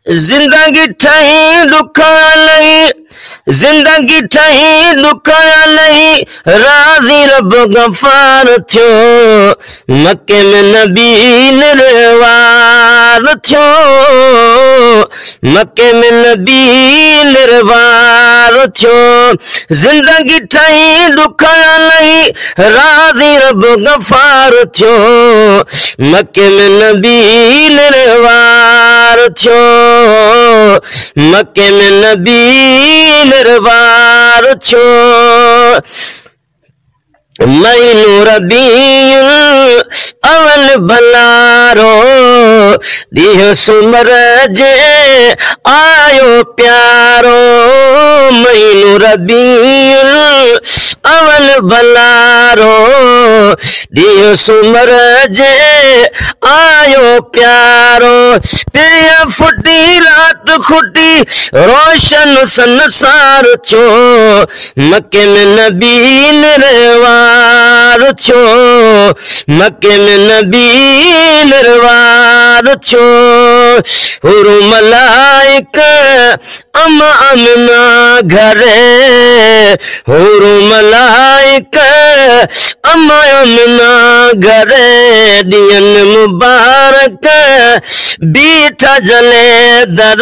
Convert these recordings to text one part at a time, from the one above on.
जिंदगी ठही दुखा लही, जिंदगी ठही दुखा लही, राज़ी रब गफ़ार थियो, मक्के में नबी निर्वार थियो, मक्के में नबी निर्वार थियो। जिंदगी ठही दुखा लही, राज़ी रब गफ़ार थियो, मक्के में नबी निर्वार थियो, मक्के में नबी निर्वार थियो। महीनो रबीउल अवल भलारो, ॾींहुं सुमर जे आयो प्यारो। महीनो रबीउल अवल भलारो, ॾींहुं सुमर जे आयो प्यारो। पिया फुटी रात खुटी, रोशन संसार थियो, मक्के में नबी निर्वार थियो, मक्के में नबी निर्वार थियो। हुरू मलाइका अम्मा अमना घरे, हुरू मलाइका अम्मा अमना घरे, ॾींहनि मुबारक बीठा जले दर,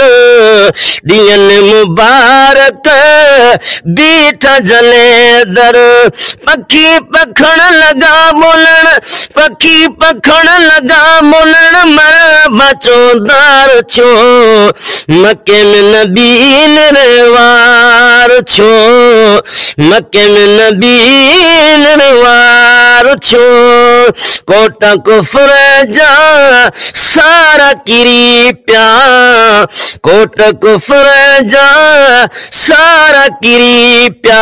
ॾींहनि मुबारक बीठा जले दर। पखी पखण लगा बोलण, पखी पखण लगा बोलण, मरहबा चौधार थियो, मक्के में नबी निर्वार थियो, मक्के में नबी निर्वार थियो। कोटा कुफ्र जा सारा किरी पिया, कोट कुफ्र जा सारा किरी पिया,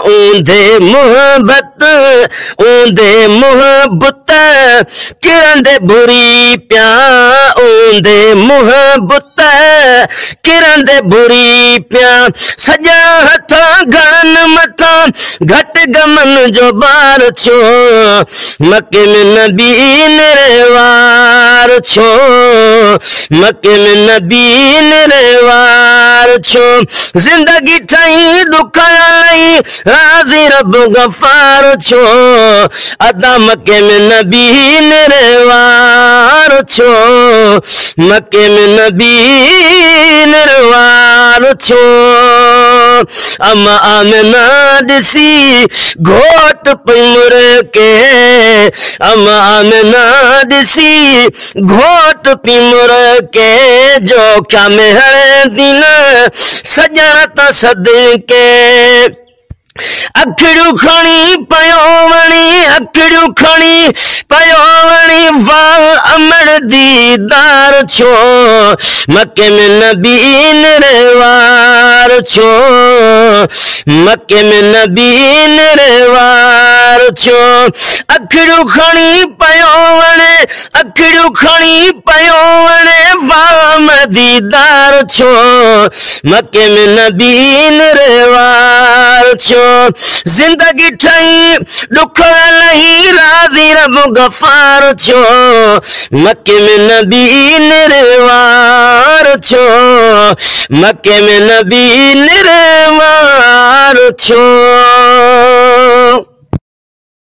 ऊंधे मोहब्बत ऊंधे मोहब्बत किरंदे बुरी पिया, ऊंधे मोहब्बत किरंदे बुरी पिया। सजा हथ घणनि मथां घट गमन जो बार थियो, मक्के में नबी निर्वार थियो, मक्के में नबी निर्वार थियो। जिंदगी ठही दुखा लही, राज़ी रब गफ़ार थियो, अदा मक्के में नबी निर्वार थियो, मक्के में नबी निर्वार थियो। अम्मा आमिना ॾिसी घोट पिमुर के, अम्मा आमिना ॾिसी घोट पिमुर के, जो क्या में हर दिन सजण त सदके। अखिड़ियूं खणी पयो वणी, अखिड़ियूं खणी पयो वणी, वाह अमर दीदार थियो, मक्के में नबी निर्वार थियो, मक्के में नबी निर्वार थियो। अखिड़ियूं खणी पयो वणे, अखिड़ियूं खणी पयो वणे, वाह दीदार थियो, मक्के में नबी निर्वार थियो। जिंदगी ठही दुख लही, राज़ी रब गफ़ार थियो, मक्के में नबी निर्वार थियो, मक्के में नबी निर्वार थियो।